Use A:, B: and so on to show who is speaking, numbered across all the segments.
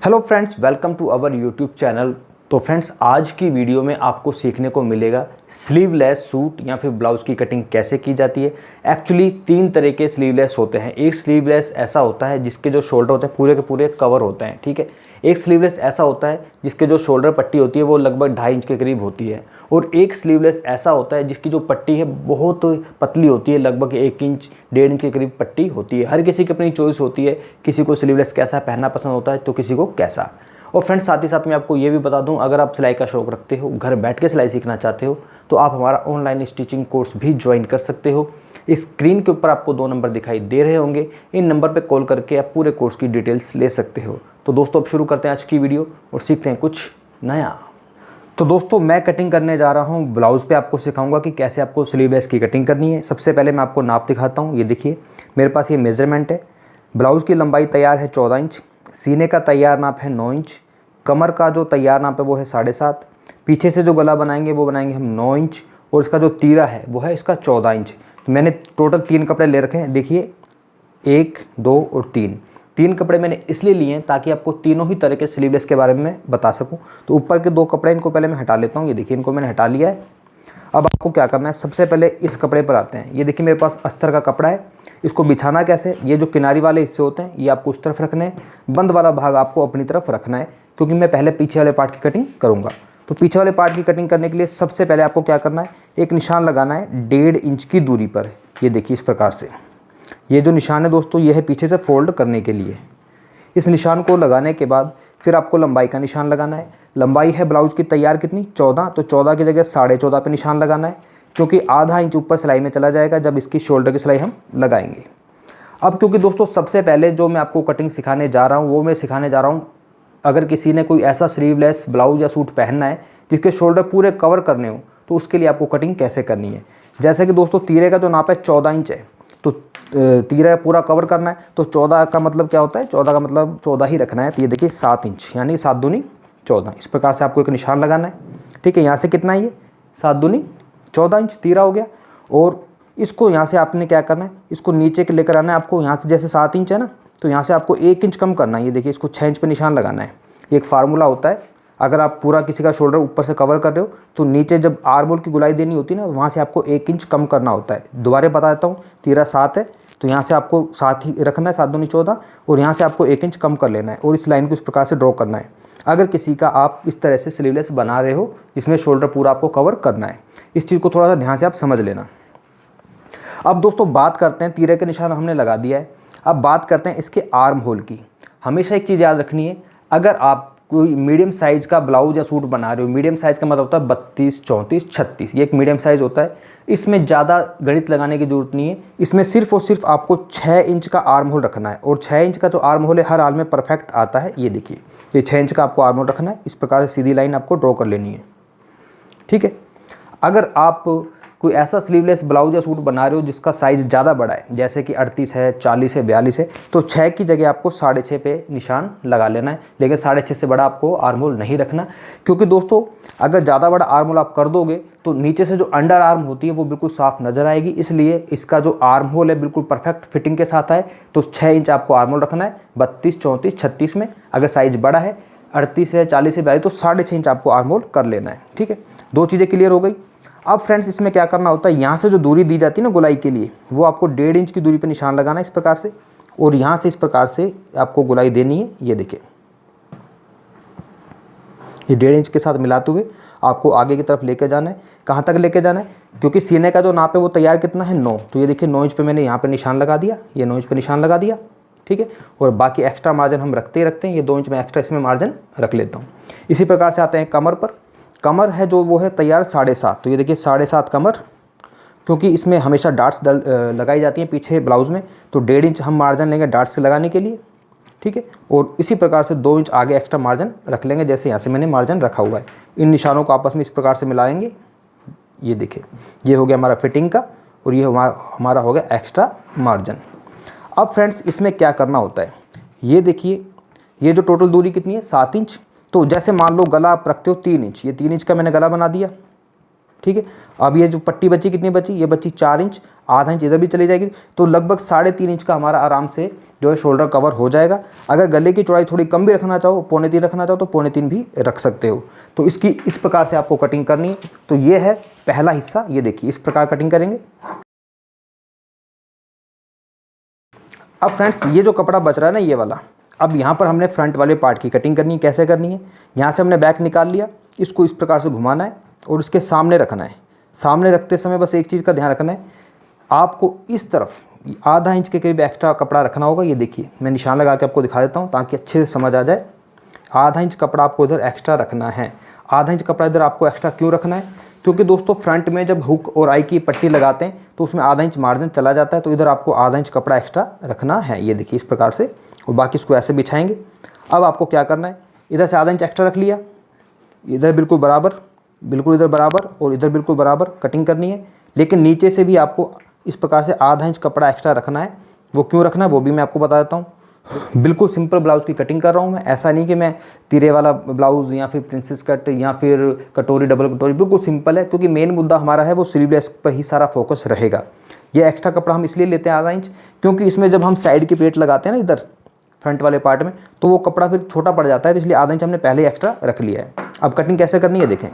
A: Hello friends, welcome to our YouTube channel. तो friends, आज की वीडियो में आपको सीखने को मिलेगा स्लीवलेस सूट या फिर ब्लाउज़ की कटिंग कैसे की जाती है। एक्चुअली 3 तरह के स्लीवलेस होते हैं। एक स्लीवलेस ऐसा होता है जिसके जो शोल्डर होते हैं पूरे के पूरे कवर होते हैं, ठीक है। एक स्लीवलेस ऐसा होता है जिसके जो शोल्डर पट्टी होती है वो लगभग 2.5 इंच के करीब होती है। और एक स्लीवलेस ऐसा होता है जिसकी जो पट्टी है बहुत पतली होती है, लगभग 1 इंच 1.5 इंच के करीब पट्टी होती है। हर किसी की अपनी चॉइस होती है, किसी को स्लीवलेस कैसा पहनना पसंद होता है तो किसी को कैसा। और फ्रेंड्स, साथ ही साथ मैं आपको ये भी बता दूं, अगर आप सिलाई का शौक़ रखते हो, घर बैठ के सिलाई सीखना चाहते हो, तो आप हमारा ऑनलाइन स्टिचिंग कोर्स भी ज्वाइन कर सकते हो। इस स्क्रीन के ऊपर आपको 2 नंबर दिखाई दे रहे होंगे, इन नंबर पर कॉल करके आप पूरे कोर्स की डिटेल्स ले सकते हो। तो दोस्तों, अब शुरू करते हैं आज की वीडियो और सीखते हैं कुछ नया। तो दोस्तों, मैं कटिंग करने जा रहा हूँ ब्लाउज़ पे। आपको सिखाऊंगा कि कैसे आपको स्लीवलेस की कटिंग करनी है। सबसे पहले मैं आपको नाप दिखाता हूँ। ये देखिए, मेरे पास ये मेज़रमेंट है। ब्लाउज़ की लंबाई तैयार है 14 इंच, सीने का तैयार नाप है 9 इंच, कमर का जो तैयार नाप है वो है 7.5, पीछे से जो गला बनाएंगे वो बनाएंगे हम 9 इंच, और इसका जो तीरा है वो है इसका 14 इंच। तो मैंने टोटल 3 कपड़े ले रखे हैं। देखिए, 1, 2 और 3 कपड़े मैंने इसलिए लिए हैं ताकि आपको तीनों ही तरह के स्लीवलेस के बारे में बता सकूं। तो ऊपर के 2 कपड़े इनको पहले मैं हटा लेता हूं। ये देखिए, इनको मैंने हटा लिया है। अब आपको क्या करना है, सबसे पहले इस कपड़े पर आते हैं। ये देखिए, मेरे पास अस्तर का कपड़ा है। इसको बिछाना कैसे, ये जो किनारी वाले हिस्से होते हैं ये आपको उस तरफ रखने हैं, बंद वाला भाग आपको अपनी तरफ रखना है, क्योंकि मैं पहले पीछे वाले पार्ट की कटिंग करूँगा। तो पीछे वाले पार्ट की कटिंग करने के लिए सबसे पहले आपको क्या करना है, एक निशान लगाना है 1.5 इंच की दूरी पर। ये देखिए, इस प्रकार से ये जो निशान है दोस्तों, ये है पीछे से फोल्ड करने के लिए। इस निशान को लगाने के बाद फिर आपको लंबाई का निशान लगाना है। लंबाई है ब्लाउज़ की तैयार कितनी, 14, तो 14 की जगह 14.5 पे निशान लगाना है, क्योंकि आधा इंच ऊपर सिलाई में चला जाएगा जब इसकी शोल्डर की सिलाई हम लगाएंगे। अब क्योंकि दोस्तों, सबसे पहले जो मैं आपको कटिंग सिखाने जा रहा हूँ वो मैं सिखाने जा रहा हूँ, अगर किसी ने कोई ऐसा स्लीवलेस ब्लाउज़ या सूट पहनना है जिसके शोल्डर पूरे कवर करने हो, तो उसके लिए आपको कटिंग कैसे करनी है। जैसे कि दोस्तों, तीरे का जो नाप है 14 इंच है, तो तीरा पूरा कवर करना है, तो 14 का मतलब क्या होता है, 14 का मतलब 14 ही रखना है। तो ये देखिए 7 इंच, यानी 7 दूनी 14। इस प्रकार से आपको एक निशान लगाना है, ठीक है। यहाँ से कितना है, ये 7 दूनी 14 इंच तीरा हो गया। और इसको यहाँ से आपने क्या करना है, इसको नीचे के लेकर आना है आपको। यहाँ से जैसे 7 इंच है ना, तो यहाँ से आपको 1 इंच कम करना है। ये देखिए, इसको 6 इंच पर निशान लगाना है। ये एक फार्मूला होता है, अगर आप पूरा किसी का शोल्डर ऊपर से कवर कर रहे हो तो नीचे जब आर्म होल की गुलाई देनी होती है ना, वहाँ से आपको 1 इंच कम करना होता है। दोबारा बता देता हूँ, तीरा 7 है तो यहाँ से आपको 7 ही रखना है, 7 दूनी 14, और यहाँ से आपको 1 इंच कम कर लेना है और इस लाइन को इस प्रकार से ड्रॉ करना है। अगर किसी का आप इस तरह से स्लीवलेस बना रहे हो जिसमें शोल्डर पूरा आपको कवर करना है, इस चीज़ को थोड़ा सा ध्यान से आप समझ लेना। अब दोस्तों, बात करते हैं, तीरे के निशान हमने लगा दिया है। अब बात करते हैं इसके आर्म होल की। हमेशा एक चीज़ याद रखनी है, अगर आप कोई मीडियम साइज़ का ब्लाउज या सूट बना रहे हो, मीडियम साइज़ का मतलब होता है 32, 34, 36, ये एक मीडियम साइज़ होता है। इसमें ज़्यादा गणित लगाने की ज़रूरत नहीं है। इसमें सिर्फ और सिर्फ आपको 6 इंच का आर्म होल रखना है, और 6 इंच का जो आर्म होल है हर हाल में परफेक्ट आता है। ये देखिए, ये 6 इंच का आपको आर्म होल रखना है। इस प्रकार से सीधी लाइन आपको ड्रॉ कर लेनी है, ठीक है। अगर आप कोई ऐसा स्लीवलेस ब्लाउज या सूट बना रहे हो जिसका साइज़ ज़्यादा बड़ा है, जैसे कि 38 है, 40 है, 42 है, तो 6 की जगह आपको 6.5 पे निशान लगा लेना है। लेकिन 6.5 से बड़ा आपको आर्म होल नहीं रखना, क्योंकि दोस्तों, अगर ज़्यादा बड़ा आर्म होल आप कर दोगे तो नीचे से जो अंडर आर्म होती है वो बिल्कुल साफ़ नज़र आएगी। इसलिए इसका जो आर्म होल है बिल्कुल परफेक्ट फिटिंग के साथ आए, तो 6 इंच आपको आर्म होल रखना है 32, 34, 36 में। अगर साइज़ बड़ा है 38 है, 40 है, 42, तो 6.5 इंच आपको आर्म होल कर लेना है, ठीक है। 2 चीज़ें क्लियर हो गई। अब फ्रेंड्स, इसमें क्या करना होता है, यहाँ से जो दूरी दी जाती है ना गुलाई के लिए, वो आपको 1.5 इंच की दूरी पर निशान लगाना है इस प्रकार से, और यहाँ से इस प्रकार से आपको गुलाई देनी है। ये देखिए, ये 1.5 इंच के साथ मिलाते हुए आपको आगे की तरफ लेके जाना है। कहाँ तक लेके जाना है, क्योंकि सीने का जो नाप है वो तैयार कितना है, 9, तो ये देखिए 9 इंच पे मैंने यहाँ पे निशान लगा दिया, ये 9 इंच पे निशान लगा दिया, ठीक है। और बाकी एक्स्ट्रा मार्जिन हम रखते ही रखते हैं, ये 2 इंच में एक्स्ट्रा इसमें मार्जिन रख लेता हूँ। इसी प्रकार से आते हैं कमर पर। कमर है जो वो है तैयार 7.5, तो ये देखिए 7.5 कमर, क्योंकि इसमें हमेशा डार्ट्स लगाई जाती हैं पीछे ब्लाउज़ में, तो 1.5 इंच हम मार्जिन लेंगे डार्ट्स से लगाने के लिए, ठीक है। और इसी प्रकार से 2 इंच आगे एक्स्ट्रा मार्जिन रख लेंगे, जैसे यहाँ से मैंने मार्जिन रखा हुआ है। इन निशानों को आपस में इस प्रकार से मिलाएंगे। ये देखिए, ये हो गया हमारा फिटिंग का, और ये हमारा हो गया एक्स्ट्रा मार्जिन। अब फ्रेंड्स, इसमें क्या करना होता है, ये देखिए, ये जो टोटल दूरी कितनी है, 7 इंच। तो जैसे मान लो गला आप रखते हो 3 इंच, ये 3 इंच का मैंने गला बना दिया, ठीक है। अब ये जो पट्टी बची कितनी बची, ये बची 4 इंच, आधा इंच इधर भी चली जाएगी, तो लगभग 3.5 इंच का हमारा आराम से जो है शोल्डर कवर हो जाएगा। अगर गले की चौड़ाई थोड़ी कम भी रखना चाहो, 3.25 रखना चाहो तो 3.25 भी रख सकते हो। तो इसकी इस प्रकार से आपको कटिंग करनी है। तो ये है पहला हिस्सा, ये देखिए इस प्रकार कटिंग करेंगे। अब फ्रेंड्स ये जो कपड़ा बच रहा है ना ये वाला, अब यहाँ पर हमने फ्रंट वाले पार्ट की कटिंग करनी है। कैसे करनी है, यहाँ से हमने बैक निकाल लिया, इसको इस प्रकार से घुमाना है और इसके सामने रखना है। सामने रखते समय बस एक चीज़ का ध्यान रखना है, आपको इस तरफ आधा इंच के करीब एक्स्ट्रा कपड़ा रखना होगा। ये देखिए मैं निशान लगा के आपको दिखा देता हूँ ताकि अच्छे से समझ आ जाए। आधा इंच कपड़ा आपको इधर एक्स्ट्रा रखना है। आधा इंच कपड़ा इधर आपको एक्स्ट्रा क्यों रखना है, क्योंकि दोस्तों फ्रंट में जब हुक और आई की पट्टी लगाते हैं तो उसमें आधा इंच मार्जिन चला जाता है, तो इधर आपको आधा इंच कपड़ा एक्स्ट्रा रखना है। ये देखिए इस प्रकार से, और बाकी इसको ऐसे बिछाएंगे। अब आपको क्या करना है, इधर से आधा इंच एक्स्ट्रा रख लिया, इधर बिल्कुल बराबर, बिल्कुल इधर बराबर और इधर बिल्कुल बराबर कटिंग करनी है। लेकिन नीचे से भी आपको इस प्रकार से आधा इंच कपड़ा एक्स्ट्रा रखना है। वो क्यों रखना है वो भी मैं आपको बता देता हूँ। बिल्कुल सिंपल ब्लाउज़ की कटिंग कर रहा हूँ मैं, ऐसा नहीं कि मैं तीरे वाला ब्लाउज़ या फिर प्रिंसेस कट या फिर कटोरी डबल कटोरी, बिल्कुल सिंपल है, क्योंकि मेन मुद्दा हमारा है वो स्लीवलेस पर ही सारा फोकस रहेगा। ये एक्स्ट्रा कपड़ा हम इसलिए लेते हैं आधा इंच, क्योंकि इसमें जब हम साइड की प्लेट लगाते हैं ना इधर फ्रंट वाले पार्ट में, तो वो कपड़ा फिर छोटा पड़ जाता है, तो इसलिए आधा इंच हमने पहले ही एक्स्ट्रा रख लिया है। अब कटिंग कैसे करनी है देखें,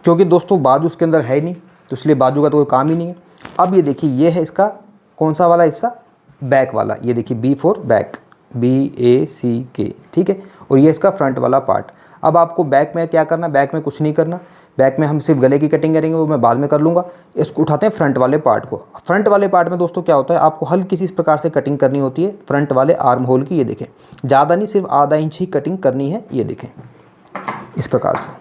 A: क्योंकि दोस्तों बाजू उसके अंदर है ही नहीं, तो इसलिए बाजू का तो कोई काम ही नहीं है। अब ये देखिए ये है इसका कौन सा वाला हिस्सा, बैक वाला, ये देखिए B फॉर बैक, BACK, ठीक है। और ये इसका फ्रंट वाला पार्ट। अब आपको बैक में क्या करना, बैक में कुछ नहीं करना, बैक में हम सिर्फ गले की कटिंग करेंगे, वो मैं बाद में कर लूँगा। इसको उठाते हैं फ्रंट वाले पार्ट को। फ्रंट वाले पार्ट में दोस्तों क्या होता है, आपको हल्की सी इस प्रकार से कटिंग करनी होती है फ्रंट वाले आर्म होल की। ये देखें ज़्यादा नहीं, सिर्फ आधा इंच ही कटिंग करनी है। ये देखें इस प्रकार से।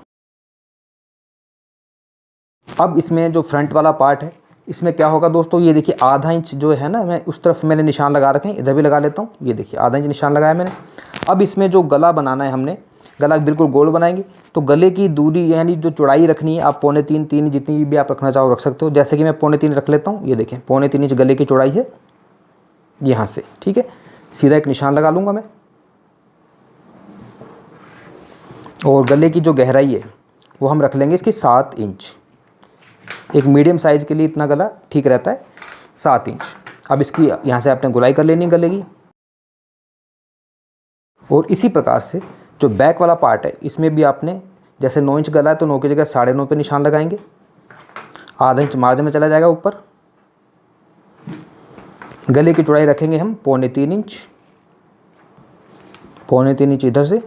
A: अब इसमें जो फ्रंट वाला पार्ट है इसमें क्या होगा दोस्तों, ये देखिए आधा इंच जो है ना, मैं उस तरफ मैंने निशान लगा रखे हैं, इधर भी लगा लेता हूँ। ये देखिए आधा इंच निशान लगाया मैंने। अब इसमें जो गला बनाना है हमने, गला बिल्कुल गोल बनाएंगे, तो गले की दूरी यानी जो चौड़ाई रखनी है आप 2.25 3 जितनी भी आप रखना चाहो रख सकते हो। जैसे कि मैं 2.25 रख लेता हूँ। ये देखें 2.25 इंच गले की चौड़ाई है यहाँ से, ठीक है। सीधा एक निशान लगा लूँगा मैं। और गले की जो गहराई है वो हम रख लेंगे इसकी 7 इंच। एक मीडियम साइज़ के लिए इतना गला ठीक रहता है, 7 इंच। अब इसकी यहाँ से आपने गुलाई कर लेनी है गले की। और इसी प्रकार से जो बैक वाला पार्ट है इसमें भी आपने, जैसे 9 इंच गला है तो 9 की जगह 9.5 पे निशान लगाएंगे, आधा इंच मार्जिन में चला जाएगा ऊपर। गले की चौड़ाई रखेंगे हम 3.25 इंच, 3.25 इंच इधर से,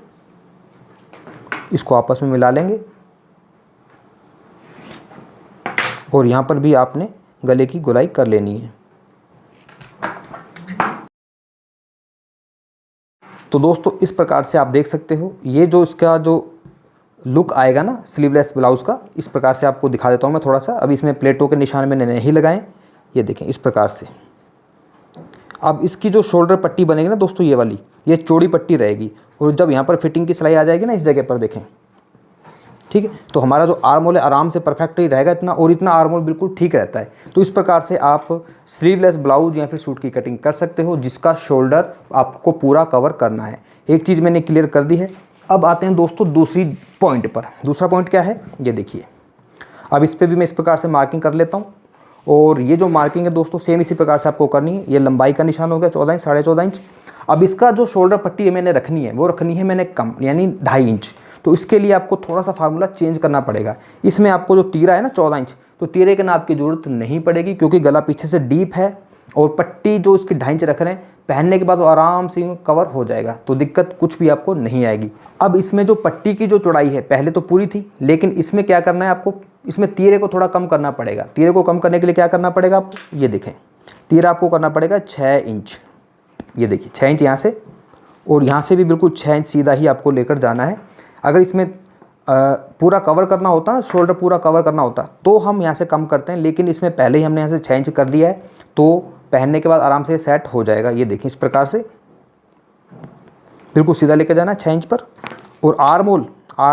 A: इसको आपस में मिला लेंगे। और यहाँ पर भी आपने गले की गोलाई कर लेनी है। तो दोस्तों इस प्रकार से आप देख सकते हो, ये जो इसका जो लुक आएगा ना स्लीवलेस ब्लाउज़ का, इस प्रकार से आपको दिखा देता हूँ मैं थोड़ा सा। अब इसमें प्लेटों के निशान मैंने नहीं लगाए, ये देखें इस प्रकार से। अब इसकी जो शोल्डर पट्टी बनेगी ना दोस्तों, ये वाली, ये चौड़ी पट्टी रहेगी। और जब यहाँ पर फिटिंग की सिलाई आ जाएगी ना इस जगह पर देखें, ठीक है, तो हमारा जो आर्म होल है आराम से परफेक्ट ही रहेगा इतना, और इतना आर्म होल बिल्कुल ठीक रहता है। तो इस प्रकार से आप स्लीवलेस ब्लाउज या फिर सूट की कटिंग कर सकते हो, जिसका शोल्डर आपको पूरा कवर करना है। एक चीज़ मैंने क्लियर कर दी है। अब आते हैं दोस्तों दूसरी पॉइंट पर। दूसरा पॉइंट क्या है, ये देखिए। अब इस पर भी मैं इस प्रकार से मार्किंग कर लेता हूँ। और ये जो मार्किंग है दोस्तों सेम इसी प्रकार से आपको करनी है। ये लंबाई का निशान हो गया 14 इंच, 14.5 इंच। अब इसका जो शोल्डर पट्टी मैंने रखनी है वो रखनी है मैंने कम, यानी 2.5 इंच। तो इसके लिए आपको थोड़ा सा फार्मूला चेंज करना पड़ेगा। इसमें आपको जो तीरा है ना 14 इंच, तो तीरे के नाप की ज़रूरत नहीं पड़ेगी, क्योंकि गला पीछे से डीप है और पट्टी जो इसकी 2.5 इंच रख रहे हैं, पहनने के बाद वो आराम से कवर हो जाएगा, तो दिक्कत कुछ भी आपको नहीं आएगी। अब इसमें जो पट्टी की जो चौड़ाई है पहले तो पूरी थी, लेकिन इसमें क्या करना है आपको, इसमें तीरे को थोड़ा कम करना पड़ेगा। तीरे को कम करने के लिए क्या करना पड़ेगा आपको, ये देखें, तीरा आपको करना पड़ेगा 6 इंच। ये देखिए 6 इंच यहाँ से, और यहाँ से भी बिल्कुल 6 इंच सीधा ही आपको लेकर जाना है। अगर इसमें पूरा कवर करना होता ना, शोल्डर पूरा कवर करना होता, तो हम यहाँ से कम करते हैं, लेकिन इसमें पहले ही हमने यहाँ से 6 इंच कर दिया है, तो पहनने के बाद आराम से सेट हो जाएगा। ये देखिए इस प्रकार से बिल्कुल सीधा लेकर जाना है 6 इंच पर। और आर्म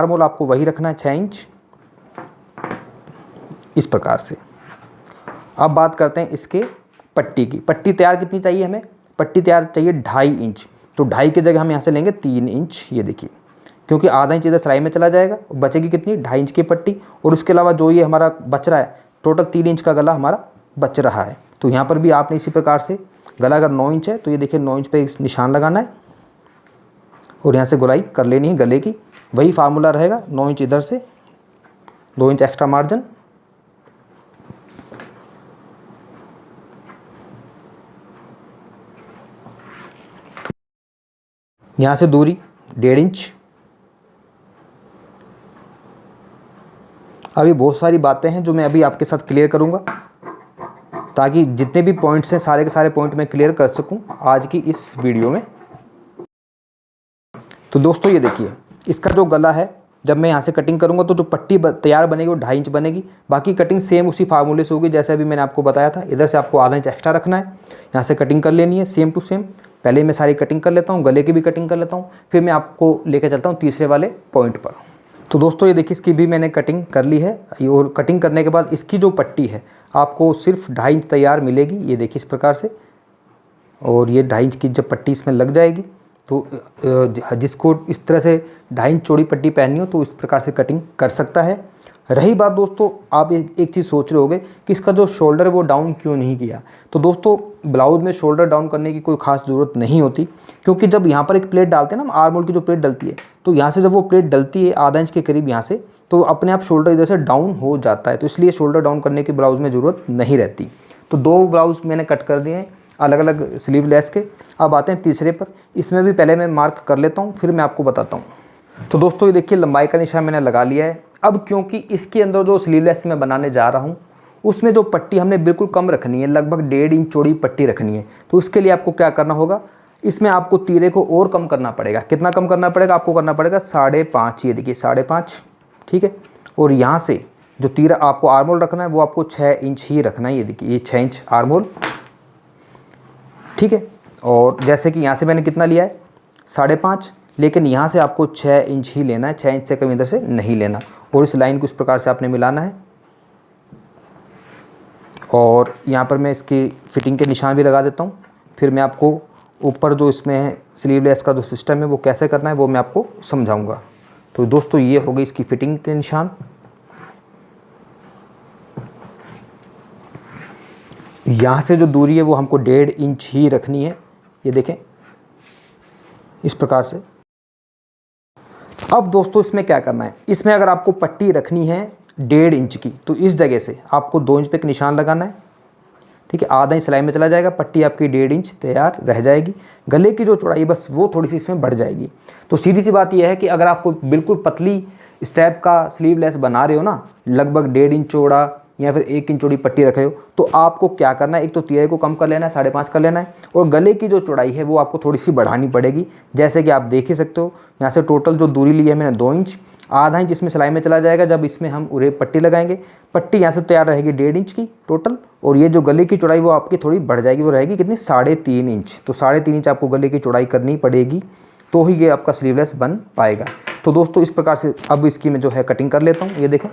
A: होल आपको वही रखना है 6 इंच, इस प्रकार से। अब बात करते हैं इसके पट्टी की। पट्टी तैयार कितनी चाहिए हमें, पट्टी तैयार चाहिए 2.5 इंच। तो 2.5 की जगह हम यहाँ से लेंगे 3 इंच। ये देखिए क्योंकि आधा इंच इधर सिलाई में चला जाएगा और बचेगी कितनी 2.5 इंच की पट्टी। और उसके अलावा जो ये हमारा बच रहा है टोटल 3 इंच का गला हमारा बच रहा है। तो यहाँ पर भी आपने इसी प्रकार से गला अगर 9 इंच है तो ये देखिए 9 इंच पे इस निशान लगाना है और यहाँ से गोलाई कर लेनी है गले की। वही फार्मूला रहेगा, 9 इंच इधर से, 2 इंच एक्स्ट्रा मार्जिन, यहाँ से दूरी 1.5 इंच। अभी बहुत सारी बातें हैं जो मैं अभी आपके साथ क्लियर करूँगा ताकि जितने भी पॉइंट्स हैं सारे के सारे पॉइंट मैं क्लियर कर सकूं आज की इस वीडियो में। तो दोस्तों ये देखिए इसका जो गला है, जब मैं यहाँ से कटिंग करूँगा तो जो पट्टी तैयार बनेगी वो 2.5 इंच बनेगी। बाकी कटिंग सेम उसी फार्मूले से होगी जैसे अभी मैंने आपको बताया था। इधर से आपको आधा इंच एक्स्ट्रा रखना है, यहाँ से कटिंग कर लेनी है सेम टू सेम। पहले मैं सारी कटिंग कर लेता हूँ, गले की भी कटिंग कर लेता हूँ, फिर मैं आपको लेकर चलता हूँ तीसरे वाले पॉइंट पर। तो दोस्तों ये देखिए इसकी भी मैंने कटिंग कर ली है और कटिंग करने के बाद इसकी जो पट्टी है आपको सिर्फ 2.5 इंच तैयार मिलेगी। ये देखिए इस प्रकार से, और ये 2.5 इंच की जब पट्टी इसमें लग जाएगी तो जिसको इस तरह से 2.5 इंच चौड़ी पट्टी पहननी हो तो इस प्रकार से कटिंग कर सकता है। रही बात दोस्तों, आप एक चीज़ सोच रहे होगे कि इसका जो शोल्डर है वो डाउन क्यों नहीं किया। तो दोस्तों ब्लाउज में शोल्डर डाउन करने की कोई खास ज़रूरत नहीं होती, क्योंकि जब यहाँ पर एक प्लेट डालते हैं ना, आर्म होल की जो प्लेट डलती है, तो यहाँ से जब वो प्लेट डलती है आधा इंच के करीब यहाँ से, तो अपने आप शोल्डर इधर से डाउन हो जाता है। तो इसलिए शोल्डर डाउन करने की ब्लाउज़ में ज़रूरत नहीं रहती। तो 2 ब्लाउज़ मैंने कट कर दिए हैं अलग अलग स्लीवलेस के। अब आते हैं तीसरे पर। इसमें भी पहले मैं मार्क कर लेता हूँ फिर मैं आपको बताता हूँ। तो दोस्तों ये देखिए लंबाई का निशान मैंने लगा लिया है। अब क्योंकि इसके अंदर जो स्लीवलेस मैं बनाने जा रहा हूँ उसमें जो पट्टी हमने बिल्कुल कम रखनी है, लगभग 1.5 इंच चौड़ी पट्टी रखनी है। तो उसके लिए आपको क्या करना होगा, इसमें आपको तीरे को और कम करना पड़ेगा। कितना कम करना पड़ेगा, आपको करना पड़ेगा 5.5। ये देखिए 5.5, ठीक है। और यहाँ से जो तीरा आपको आर्म होल रखना है वो आपको 6 इंच ही रखना है। ये देखिए ये 6 इंच आर्म होल, ठीक है। और जैसे कि यहाँ से मैंने कितना लिया है 5.5, लेकिन यहाँ से आपको 6 इंच ही लेना है, 6 इंच से कम इधर से नहीं लेना। और इस लाइन को इस प्रकार से आपने मिलाना है। और यहाँ पर मैं इसकी फिटिंग के निशान भी लगा देता हूँ। फिर मैं आपको ऊपर जो इसमें है स्लीवलेस का जो सिस्टम है वो कैसे करना है वो मैं आपको समझाऊँगा। तो दोस्तों ये हो गई इसकी फिटिंग के निशान। यहाँ से जो दूरी है वो हमको 1.5 इंच ही रखनी है। ये देखें इस प्रकार से। अब दोस्तों इसमें क्या करना है, इसमें अगर आपको पट्टी रखनी है 1.5 इंच की तो इस जगह से आपको 2 इंच पे एक निशान लगाना है, ठीक है। आधा इंच सिलाई में चला जाएगा, पट्टी आपकी 1.5 इंच तैयार रह जाएगी। गले की जो चौड़ाई बस वो थोड़ी सी इसमें बढ़ जाएगी। तो सीधी सी बात यह है कि अगर आपको बिल्कुल पतली स्टेप का स्लीवलेस बना रहे हो ना, लगभग 1.5 इंच चौड़ा या फिर 1 इंच चौड़ी पट्टी रखे हो, तो आपको क्या करना है, एक तो तिराई को कम कर लेना है, 5.5 कर लेना है। और गले की जो चौड़ाई है वो आपको थोड़ी सी बढ़ानी पड़ेगी। जैसे कि आप देख ही सकते हो यहाँ से टोटल जो दूरी ली है मैंने 2 इंच, आधा इंच इसमें सिलाई में चला जाएगा जब इसमें हम उरे पट्टी लगाएंगे। पट्टी यहाँ से तैयार रहेगी 1.5 इंच की टोटल। और ये जो गले की चौड़ाई वो आपकी थोड़ी बढ़ जाएगी, वो रहेगी कितनी 3.5 इंच। तो 3.5 इंच आपको गले की चौड़ाई करनी पड़ेगी तो ही ये आपका स्लीवलेस बन पाएगा। तो दोस्तों इस प्रकार से अब इसकी मैं जो है कटिंग कर लेता हूँ। ये देखें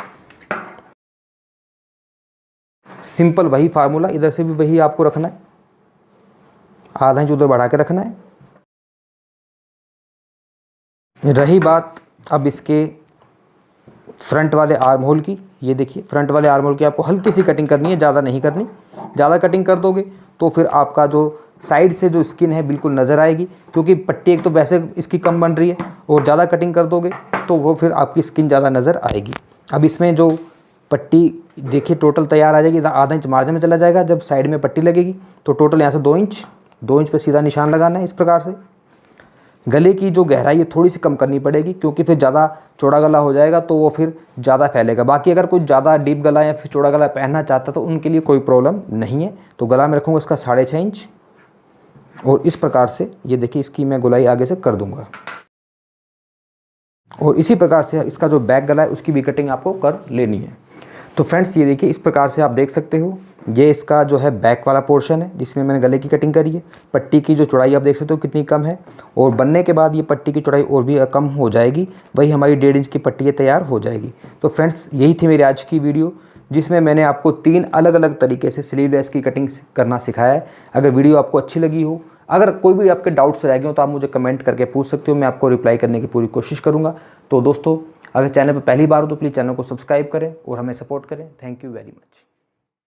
A: सिंपल वही फार्मूला, इधर से भी वही आपको रखना है, आधा इंच उधर बढ़ा के रखना है। रही बात अब इसके फ्रंट वाले आर्म होल की, ये देखिए फ्रंट वाले आर्म होल की आपको हल्की सी कटिंग करनी है, ज़्यादा नहीं करनी। ज़्यादा कटिंग कर दोगे तो फिर आपका जो साइड से जो स्किन है बिल्कुल नज़र आएगी, क्योंकि पट्टी एक तो वैसे इसकी कम बन रही है और ज़्यादा कटिंग कर दोगे तो वो फिर आपकी स्किन ज़्यादा नज़र आएगी। अब इसमें जो पट्टी देखिए टोटल तैयार आ जाएगी, आधा इंच मार्जिन में चला जाएगा जब साइड में पट्टी लगेगी। तो टोटल यहाँ से 2 इंच पे सीधा निशान लगाना है इस प्रकार से। गले की जो गहराई है थोड़ी सी कम करनी पड़ेगी, क्योंकि फिर ज़्यादा चौड़ा गला हो जाएगा तो वो फिर ज़्यादा फैलेगा। बाकी अगर कोई ज़्यादा डीप गला या फिर चौड़ा गला पहनना चाहता तो उनके लिए कोई प्रॉब्लम नहीं है। तो गला मैं रखूँगा इसका 6.5 इंच और इस प्रकार से ये देखिए इसकी मैं गोलाई आगे से कर दूँगा। और इसी प्रकार से इसका जो बैक गला है उसकी भी कटिंग आपको कर लेनी है। तो फ्रेंड्स ये देखिए इस प्रकार से आप देख सकते हो, ये इसका जो है बैक वाला पोर्शन है जिसमें मैंने गले की कटिंग करी है। पट्टी की जो चौड़ाई आप देख सकते हो कितनी कम है, और बनने के बाद ये पट्टी की चौड़ाई और भी कम हो जाएगी, वही हमारी 1.5 इंच की पट्टी तैयार हो जाएगी। तो फ्रेंड्स यही थी मेरी आज की वीडियो, जिसमें मैंने आपको 3 अलग अलग तरीके से स्लीवलेस की कटिंग करना सिखाया है। अगर वीडियो आपको अच्छी लगी हो, अगर कोई भी आपके डाउट्स रह गए हो तो आप मुझे कमेंट करके पूछ सकते हो, मैं आपको रिप्लाई करने की पूरी कोशिश करूँगा। तो दोस्तों, अगर चैनल पर पहली बार हो तो प्लीज़ चैनल को सब्सक्राइब करें और हमें सपोर्ट करें। Thank you very much.